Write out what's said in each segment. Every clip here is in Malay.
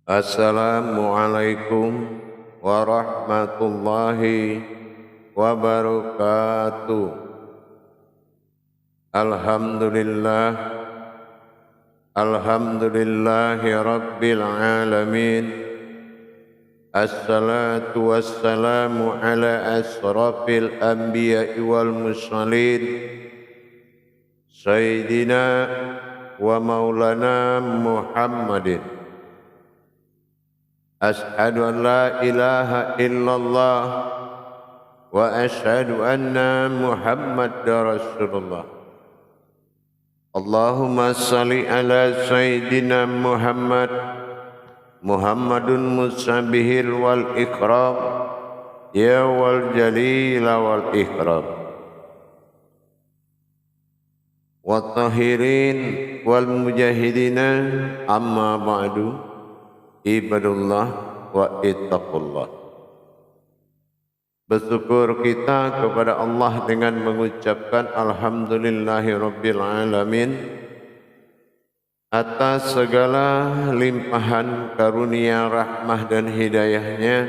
Assalamualaikum warahmatullahi wabarakatuh. Alhamdulillah, alhamdulillahi rabbil alamin. Assalatu wassalamu ala asrafil anbiya'i wal mursalin, Sayyidina wa maulana Muhammadin. Ashhadu an la ilaha illallah wa ashhadu anna Muhammadar Rasulullah. Allahumma salli ala Sayyidina Muhammadun musabihil wal ikram, ya wal jalila wal ikram, wa tahirin wal mujahidina, amma ba'du. Ibadullah wa ittaqullah. Bersyukur kita kepada Allah dengan mengucapkan Alhamdulillahi Rabbil Alamin atas segala limpahan karunia, rahmah dan hidayahnya,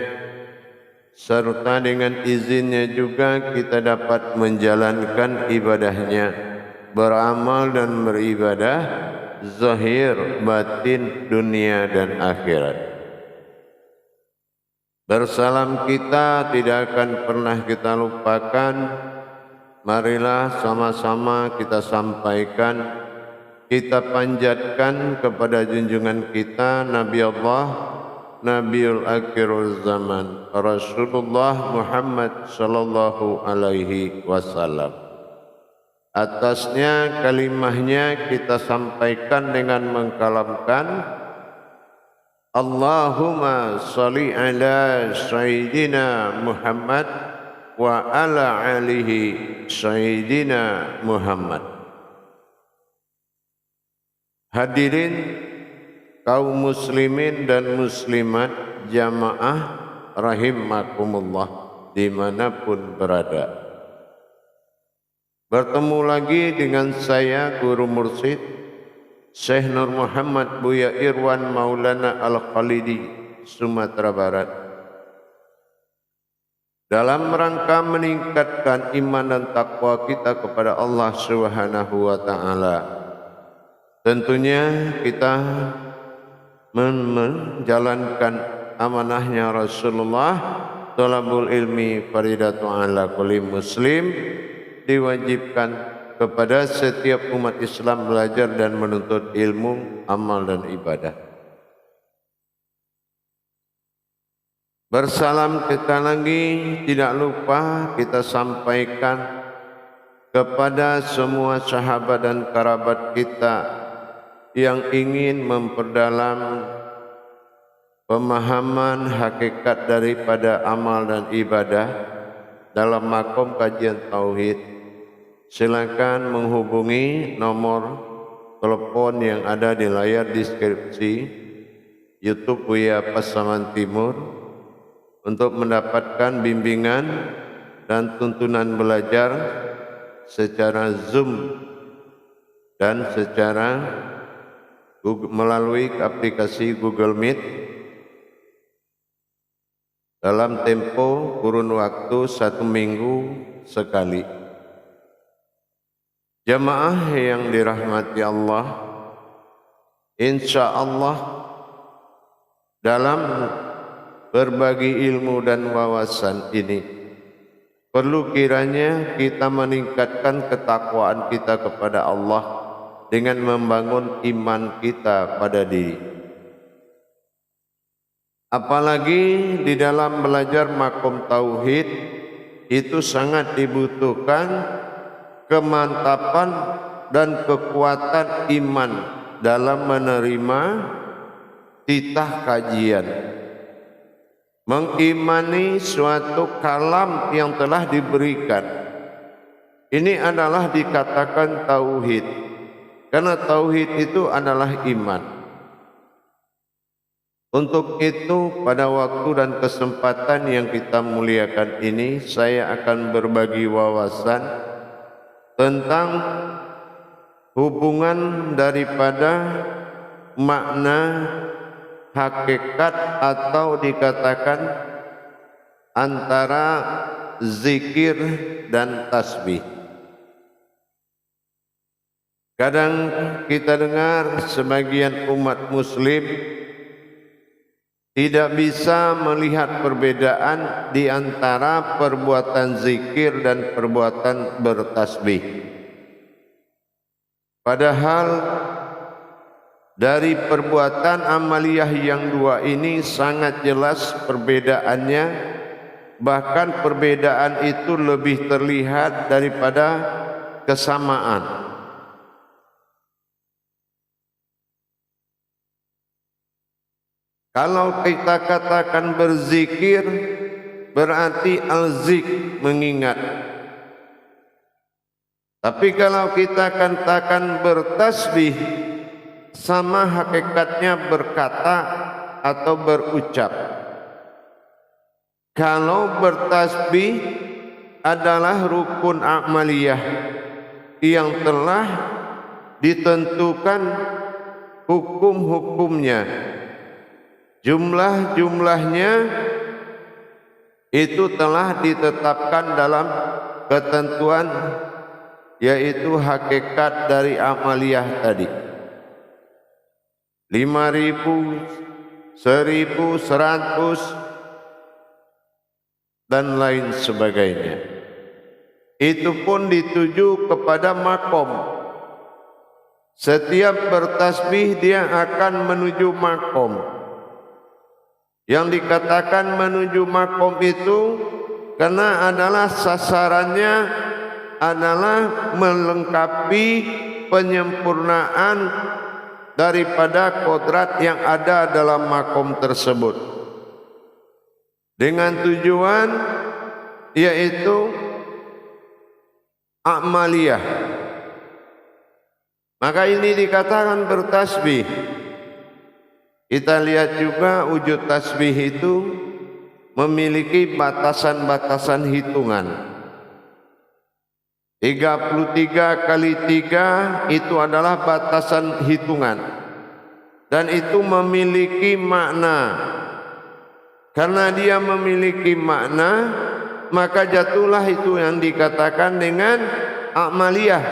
serta dengan izinnya juga kita dapat menjalankan ibadahnya, beramal dan beribadah zahir, batin, dunia dan akhirat. Bersalam kita tidak akan pernah kita lupakan. Marilah sama-sama kita sampaikan, kita panjatkan kepada junjungan kita Nabi Allah, Nabiul Akhirul Zaman, Rasulullah Muhammad sallallahu alaihi wasallam. Atasnya kalimahnya kita sampaikan dengan mengkalamkan Allahumma salli ala Sayyidina Muhammad wa ala alihi Sayyidina Muhammad. Hadirin kaum muslimin dan muslimat jamaah rahimakumullah dimanapun berada. Bertemu lagi dengan saya Guru Mursyid Syekh Nur Muhammad Buya Irwan Maulana Al-Khalidi, Sumatera Barat, dalam rangka meningkatkan iman dan takwa kita kepada Allah Subhanahu wa taala. Tentunya kita menjalankan amanahnya Rasulullah, thalabul ilmi faridatu ala kulli muslim, diwajibkan kepada setiap umat Islam belajar dan menuntut ilmu, amal dan ibadah. Bersalam kita lagi tidak lupa kita sampaikan kepada semua sahabat dan kerabat kita yang ingin memperdalam pemahaman hakikat daripada amal dan ibadah dalam makom kajian tauhid. Silakan menghubungi nomor telepon yang ada di layar deskripsi YouTube Buya Pasaman Timur untuk mendapatkan bimbingan dan tuntunan belajar secara Zoom dan secara melalui aplikasi Google Meet dalam tempo kurun waktu 1 minggu sekali. Jamaah yang dirahmati Allah, insya Allah dalam berbagi ilmu dan wawasan ini perlu kiranya kita meningkatkan ketakwaan kita kepada Allah dengan membangun iman kita pada diri. Apalagi di dalam belajar makom tauhid itu sangat dibutuhkan kemantapan dan kekuatan iman dalam menerima titah kajian, mengimani suatu kalam yang telah diberikan. Ini adalah dikatakan tauhid, karena tauhid itu adalah iman. Untuk itu pada waktu dan kesempatan yang kita muliakan ini, saya akan berbagi wawasan tentang hubungan daripada makna hakikat atau dikatakan antara zikir dan tasbih. Kadang kita dengar sebagian umat muslim tidak bisa melihat perbedaan di antara perbuatan zikir dan perbuatan bertasbih. Padahal dari perbuatan amaliyah yang dua ini sangat jelas perbedaannya, bahkan perbedaan itu lebih terlihat daripada kesamaan. Kalau kita katakan berzikir, berarti al-zik, mengingat. Tapi kalau kita katakan bertasbih, sama hakikatnya berkata atau berucap. Kalau bertasbih adalah rukun amaliyah yang telah ditentukan hukum-hukumnya. Jumlah-jumlahnya itu telah ditetapkan dalam ketentuan, yaitu hakikat dari amaliyah tadi. 5.000, 1.000, 100 dan lain sebagainya. Itu pun dituju kepada makom. Setiap bertasbih dia akan menuju makom. Yang dikatakan menuju makom itu karena adalah sasarannya adalah melengkapi penyempurnaan daripada kodrat yang ada dalam makom tersebut, dengan tujuan yaitu amaliyah. Maka ini dikatakan bertasbih. Kita lihat juga wujud tasbih itu memiliki batasan-batasan hitungan. 33 kali 3 itu adalah batasan hitungan. Dan itu memiliki makna. Karena dia memiliki makna, maka jatuhlah itu yang dikatakan dengan amaliyah.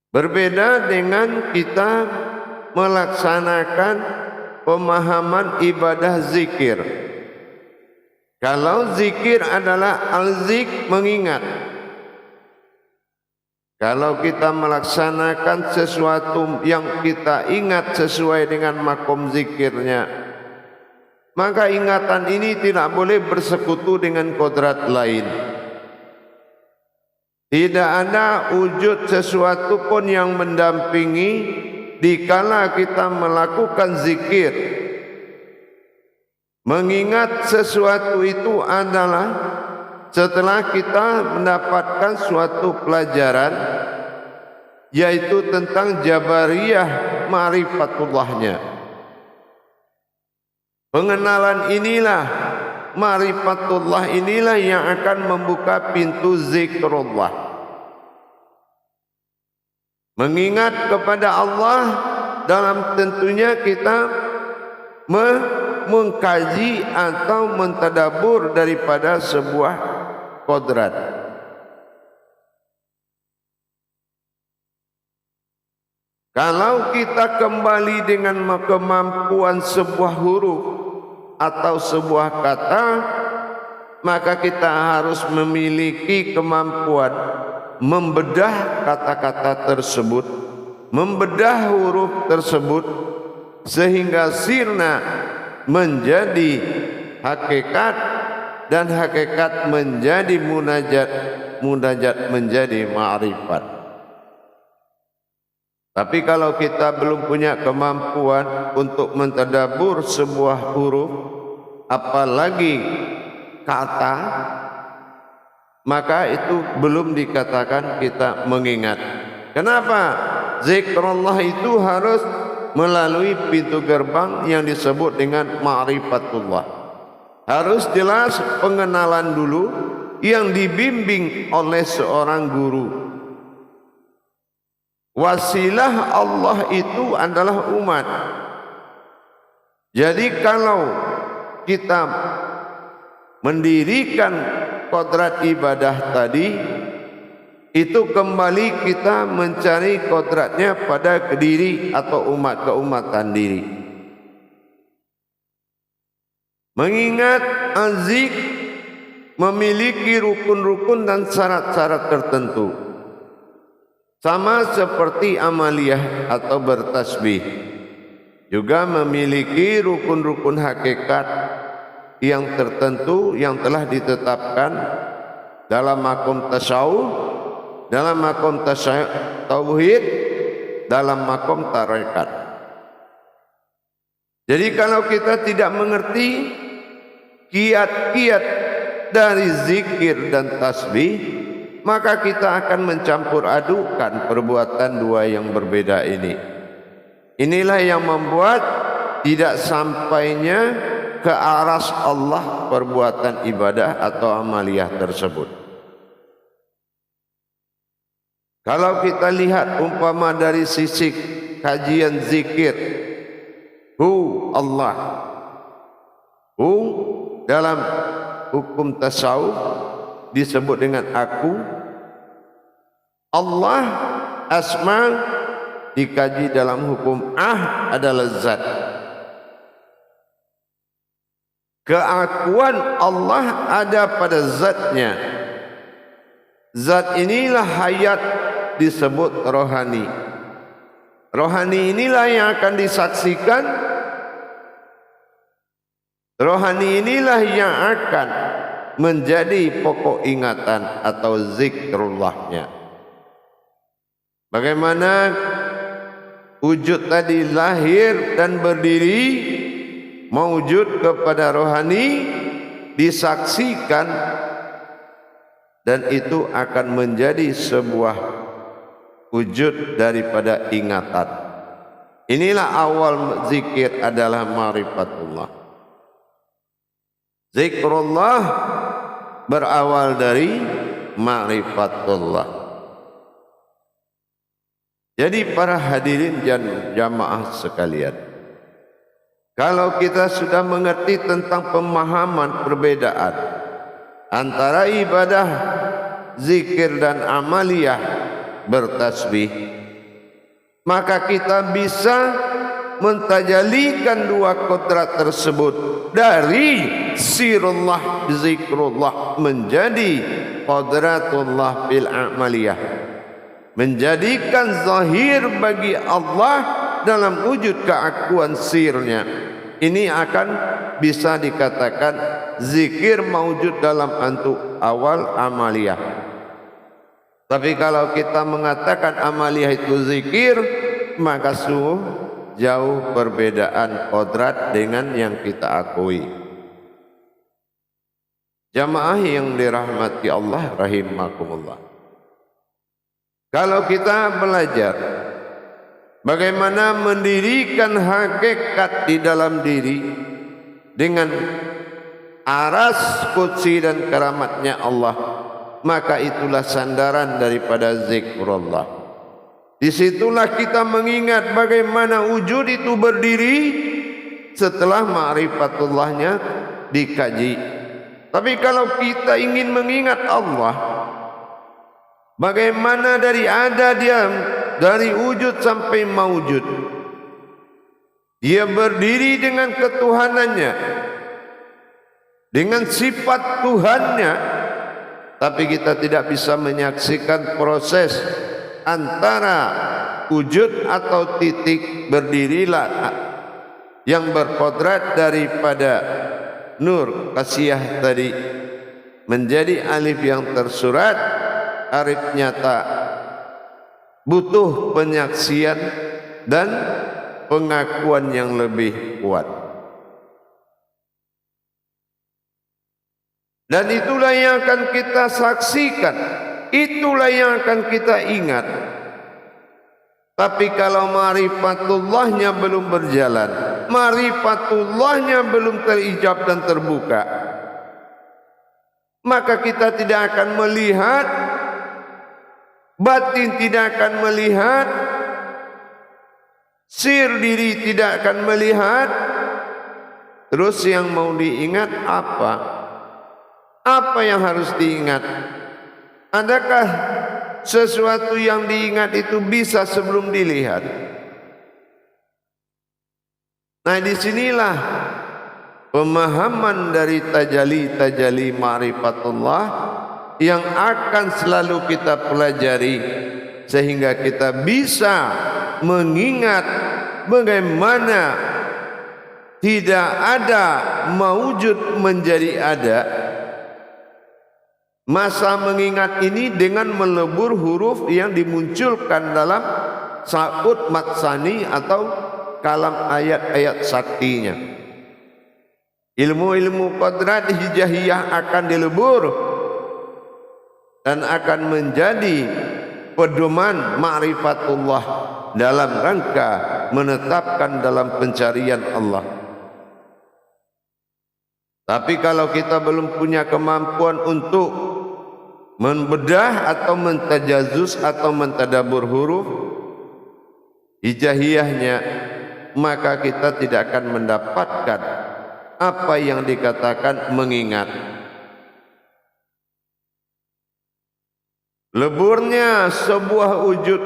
Berbeda dengan kita melaksanakan pemahaman ibadah zikir. Kalau zikir adalah al-zik, mengingat. Kalau kita melaksanakan sesuatu yang kita ingat sesuai dengan makom zikirnya, maka ingatan ini tidak boleh bersekutu dengan kodrat lain. Tidak ada wujud sesuatu pun yang mendampingi dikala kita melakukan zikir. Mengingat sesuatu itu adalah setelah kita mendapatkan suatu pelajaran, yaitu tentang jabariyah ma'rifatullahnya. Pengenalan inilah, ma'rifatullah inilah yang akan membuka pintu zikrullah. Mengingat kepada Allah dalam tentunya kita mengkaji atau mentadabur daripada sebuah kodrat. Kalau kita kembali dengan kemampuan sebuah huruf atau sebuah kata, maka kita harus memiliki kemampuan membedah kata-kata tersebut, membedah huruf tersebut, sehingga sirna menjadi hakikat dan hakikat menjadi munajat, munajat menjadi ma'rifat. Tapi kalau kita belum punya kemampuan untuk mentadabur sebuah huruf, apalagi kata, maka itu belum dikatakan kita mengingat. Kenapa? Zikrullah itu harus melalui pintu gerbang yang disebut dengan ma'rifatullah. Harus jelas pengenalan dulu yang dibimbing oleh seorang guru. Wasilah Allah itu adalah umat. Jadi kalau kita mendirikan kodrat ibadah tadi, itu kembali kita mencari kodratnya pada diri atau keumatan diri. Mengingat azik memiliki rukun-rukun dan syarat-syarat tertentu, sama seperti amaliyah atau bertasbih juga memiliki rukun-rukun hakikat yang tertentu yang telah ditetapkan dalam makom tasawuf, dalam makom tauhid, dalam makom tarekat. Jadi kalau kita tidak mengerti kiat-kiat dari zikir dan tasbih, maka kita akan mencampur adukan perbuatan dua yang berbeda ini. Inilah yang membuat tidak sampainya ke aras Allah perbuatan ibadah atau amaliyah tersebut. Kalau kita lihat umpama dari sisi kajian zikir, Allah, dalam hukum tasawuf disebut dengan aku. Allah asma dikaji dalam hukum adalah zat. Keakuan Allah ada pada zatnya. Zat inilah hayat, disebut rohani. Rohani inilah yang akan disaksikan. Rohani inilah yang akan menjadi pokok ingatan atau zikrullahnya. Bagaimana wujud tadi lahir dan berdiri, mewujud kepada rohani, disaksikan, dan itu akan menjadi sebuah wujud daripada ingatan. Inilah awal zikir adalah ma'rifatullah. Zikrullah berawal dari ma'rifatullah. Jadi para hadirin dan jamaah sekalian, kalau kita sudah mengerti tentang pemahaman perbedaan antara ibadah zikir dan amaliyah bertasbih, maka kita bisa mentajalikan dua kodrat tersebut dari sirullah zikrullah menjadi kodratullah bil amaliyah, menjadikan zahir bagi Allah dalam wujud keakuan sirnya. Ini akan bisa dikatakan zikir mawujud dalam bentuk awal amaliyah. Tapi kalau kita mengatakan amaliyah itu zikir, maka sungguh jauh perbedaan kodrat dengan yang kita akui. Jamaah yang dirahmati Allah rahimakumullah, kalau kita belajar bagaimana mendirikan hakikat di dalam diri dengan aras qudsi dan keramatnya Allah, maka itulah sandaran daripada zikrullah. Disitulah kita mengingat bagaimana wujud itu berdiri setelah ma'rifatullahnya dikaji. Tapi kalau kita ingin mengingat Allah, bagaimana dari ada dia, dari wujud sampai mawujud, dia berdiri dengan ketuhanannya, dengan sifat Tuhannya, tapi kita tidak bisa menyaksikan proses antara wujud atau titik berdirilah yang berkodrat daripada nur kasiyah tadi menjadi alif yang tersurat, arif nyata, butuh penyaksian dan pengakuan yang lebih kuat. Dan itulah yang akan kita saksikan, itulah yang akan kita ingat. Tapi kalau ma'rifatullahnya belum berjalan, ma'rifatullahnya belum terijab dan terbuka, maka kita tidak akan melihat batin tidak akan melihat, sir diri tidak akan melihat. Terus yang mau diingat apa? Apa yang harus diingat? Adakah sesuatu yang diingat itu bisa sebelum dilihat? Nah, disinilah pemahaman dari tajalli ma'rifatullah yang akan selalu kita pelajari, sehingga kita bisa mengingat bagaimana tidak ada maujud menjadi ada. Masa mengingat ini dengan melebur huruf yang dimunculkan dalam sa'ud matsani atau kalam ayat-ayat saktinya. Ilmu-ilmu qadrat hijahiyah akan dilebur dan akan menjadi pedoman ma'rifatullah dalam rangka menetapkan dalam pencarian Allah. Tapi kalau kita belum punya kemampuan untuk membedah atau mentajazus atau mentadabur huruf hijahiyahnya, maka kita tidak akan mendapatkan apa yang dikatakan mengingat. Leburnya sebuah wujud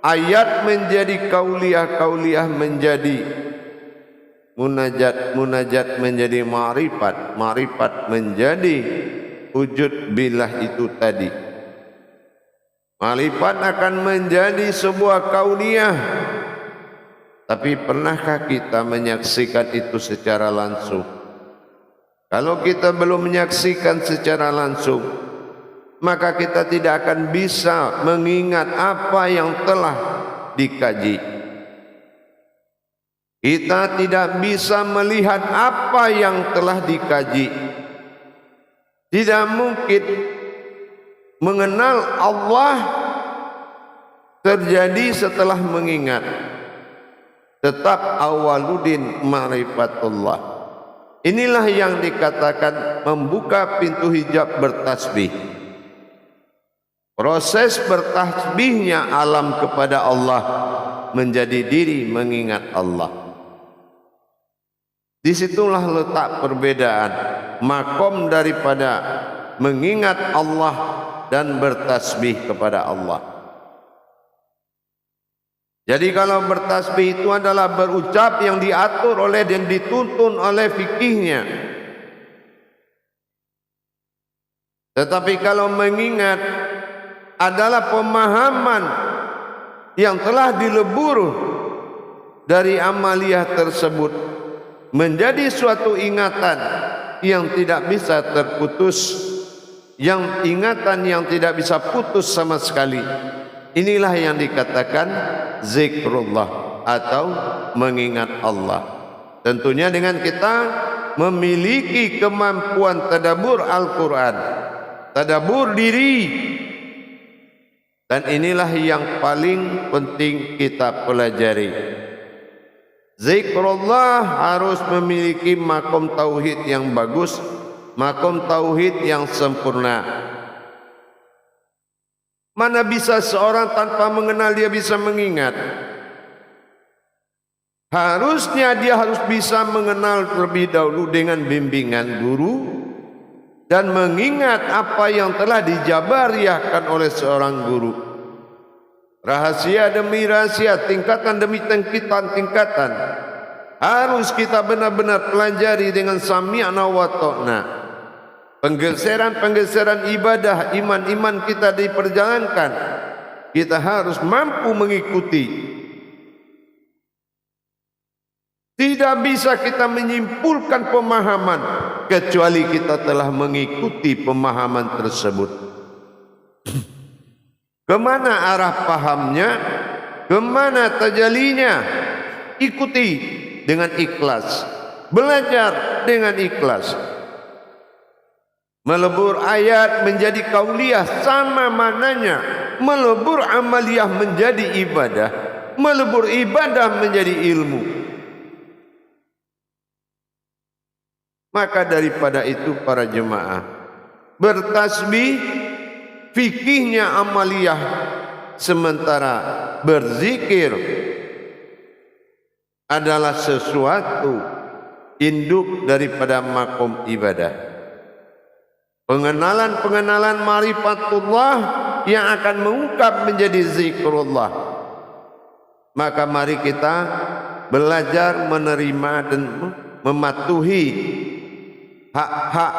ayat menjadi kauliyah, kauliyah menjadi munajat, munajat menjadi ma'rifat, ma'rifat menjadi wujud bilah itu tadi. Ma'rifat akan menjadi sebuah kauliyah. Tapi pernahkah kita menyaksikan itu secara langsung? Kalau kita belum menyaksikan secara langsung, maka kita tidak akan bisa mengingat apa yang telah dikaji. Kita tidak bisa melihat apa yang telah dikaji. Tidak mungkin mengenal Allah terjadi setelah mengingat. Tetap awaludin ma'rifatullah. Inilah yang dikatakan membuka pintu hijab bertasbih. Proses bertasbihnya alam kepada Allah menjadi diri mengingat Allah. Disitulah letak perbedaan makom daripada mengingat Allah dan bertasbih kepada Allah. Jadi kalau bertasbih itu adalah berucap yang diatur oleh dan dituntun oleh fikihnya. Tetapi kalau mengingat adalah pemahaman yang telah dilebur dari amaliyah tersebut menjadi suatu ingatan yang tidak bisa terputus, yang ingatan yang tidak bisa putus sama sekali. Inilah yang dikatakan zikrullah atau mengingat Allah. Tentunya dengan kita memiliki kemampuan tadabbur Al-Quran, tadabbur diri. Dan inilah yang paling penting kita pelajari. Zikrullah harus memiliki makom tauhid yang bagus, makom tauhid yang sempurna. Mana bisa seorang tanpa mengenal dia bisa mengingat? Harusnya dia harus bisa mengenal terlebih dahulu dengan bimbingan guru dan mengingat apa yang telah dijabariahkan oleh seorang guru. Rahasia demi rahasia, tingkatan demi tingkatan harus kita benar-benar pelajari dengan sami'na wa ta'na. Penggeseran-penggeseran ibadah iman-iman kita diperjalankan, kita harus mampu mengikuti. Tidak bisa kita menyimpulkan pemahaman kecuali kita telah mengikuti pemahaman tersebut. Kemana arah pahamnya, kemana tajalinya, ikuti dengan ikhlas, belajar dengan ikhlas. Melebur ayat menjadi kauliyah sama mananya melebur amaliyah menjadi ibadah, melebur ibadah menjadi ilmu. Maka daripada itu para jemaah, bertasbih fikihnya amaliyah, sementara berzikir adalah sesuatu induk daripada makom ibadah. Pengenalan-pengenalan marifatullah yang akan mengungkap menjadi zikrullah. Maka mari kita belajar menerima dan mematuhi hak-hak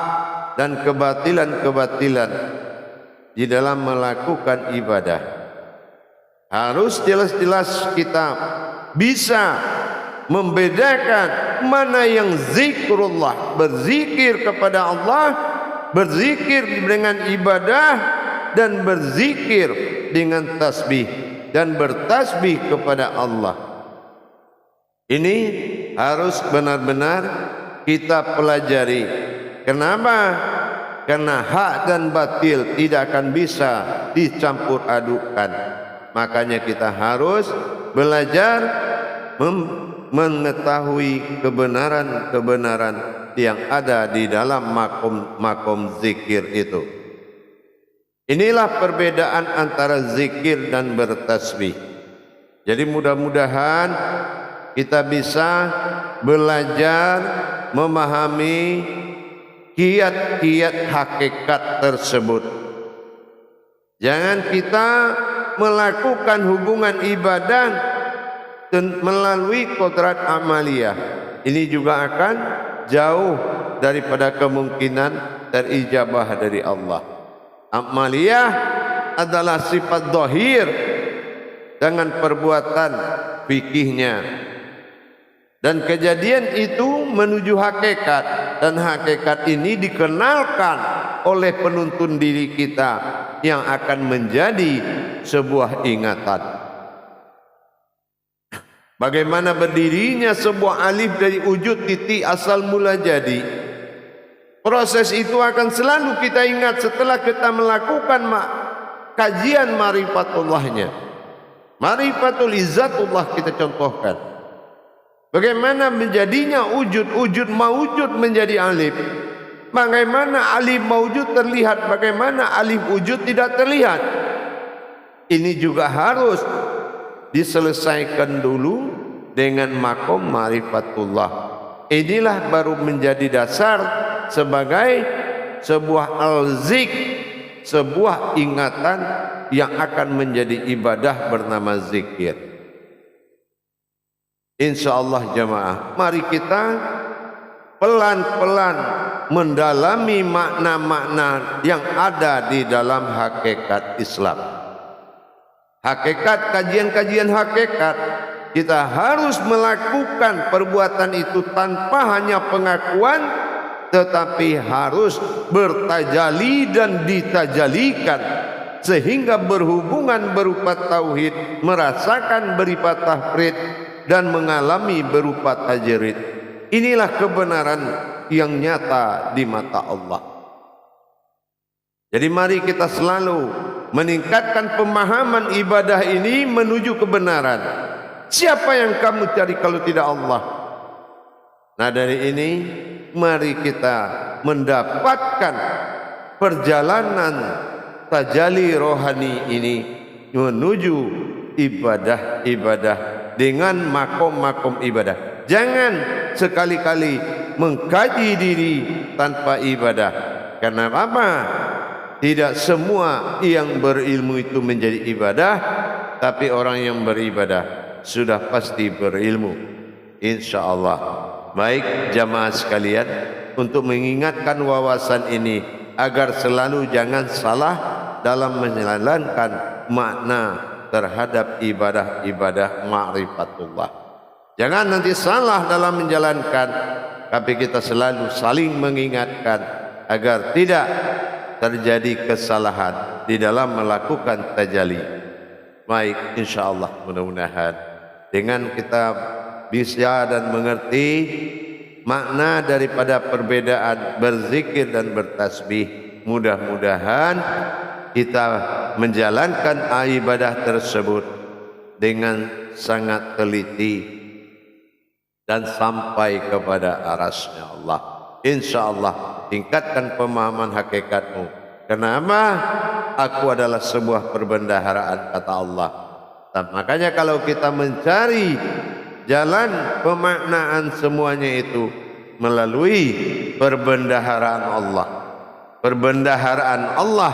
dan kebatilan-kebatilan di dalam melakukan ibadah. Harus jelas-jelas kita bisa membedakan mana yang zikrullah, berzikir kepada Allah, berzikir dengan ibadah, dan berzikir dengan tasbih dan bertasbih kepada Allah. Ini harus benar-benar kita pelajari. Kenapa? Karena hak dan batil tidak akan bisa dicampur adukkan. Makanya kita harus belajar mengetahui kebenaran-kebenaran yang ada di dalam makom zikir itu. Inilah perbedaan antara zikir dan bertasbih. Jadi mudah-mudahan kita bisa belajar memahami kiat-kiat hakikat tersebut. Jangan kita melakukan hubungan ibadah dan melalui kodrat amaliyah. Ini juga akan jauh daripada kemungkinan terijabah dari Allah. Amaliyah adalah sifat zahir dengan perbuatan fikihnya, dan kejadian itu menuju hakikat, dan hakikat ini dikenalkan oleh penuntun diri kita yang akan menjadi sebuah ingatan. Bagaimana berdirinya sebuah alif dari wujud titik asal mula jadi. Proses itu akan selalu kita ingat setelah kita melakukan kajian marifatullahnya. Marifatul izzatullah kita contohkan. Bagaimana menjadinya wujud maujud menjadi alif. Bagaimana alif maujud terlihat, bagaimana alif wujud tidak terlihat. Ini juga harus diselesaikan dulu dengan makom marifatullah. Inilah baru menjadi dasar sebagai sebuah al-zik, sebuah ingatan yang akan menjadi ibadah bernama zikir. Insyaallah jamaah, mari kita pelan-pelan mendalami makna-makna yang ada di dalam hakikat Islam. Hakikat, kajian-kajian hakikat, kita harus melakukan perbuatan itu tanpa hanya pengakuan, tetapi harus bertajali dan ditajalikan, sehingga berhubungan berupa tauhid, merasakan berupa tafrid, dan mengalami berupa tajrid. Inilah kebenaran yang nyata di mata Allah. Jadi mari kita selalu meningkatkan pemahaman ibadah ini menuju kebenaran. Siapa yang kamu cari kalau tidak Allah? Nah, dari ini mari kita mendapatkan perjalanan tajali rohani ini menuju ibadah-ibadah dengan makom-makom ibadah. Jangan sekali-kali mengkaji diri tanpa ibadah. Karena apa? Tidak semua yang berilmu itu menjadi ibadah, tapi orang yang beribadah sudah pasti berilmu, insyaallah. Baik jamaah sekalian, untuk mengingatkan wawasan ini agar selalu jangan salah dalam menjalankan makna terhadap ibadah-ibadah ma'rifatullah. Jangan nanti salah dalam menjalankan, tapi kita selalu saling mengingatkan agar tidak terjadi kesalahan di dalam melakukan tajalli. Baik, insyaallah, mudah-mudahan dengan kita bisa dan mengerti makna daripada perbedaan berzikir dan bertasbih, mudah-mudahan kita menjalankan ibadah tersebut dengan sangat teliti dan sampai kepada arasnya Allah. Insyaallah tingkatkan pemahaman hakikatmu. Kenapa? aku adalah sebuah perbendaharaan, kata Allah. Dan makanya kalau kita mencari jalan pemaknaan semuanya itu melalui perbendaharaan Allah. Perbendaharaan Allah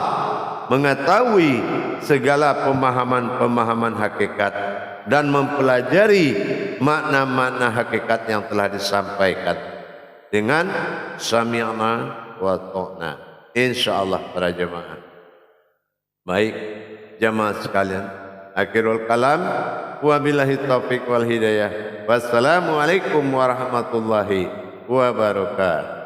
mengetahui segala pemahaman-pemahaman hakikat dan mempelajari makna-makna hakikat yang telah disampaikan dengan sami'na wa ta'na, insyaallah para jemaah. Baik jemaah sekalian, akhirul kalam, wabillahi taufiq wal hidayah. Wassalamualaikum warahmatullahi wabarakatuh.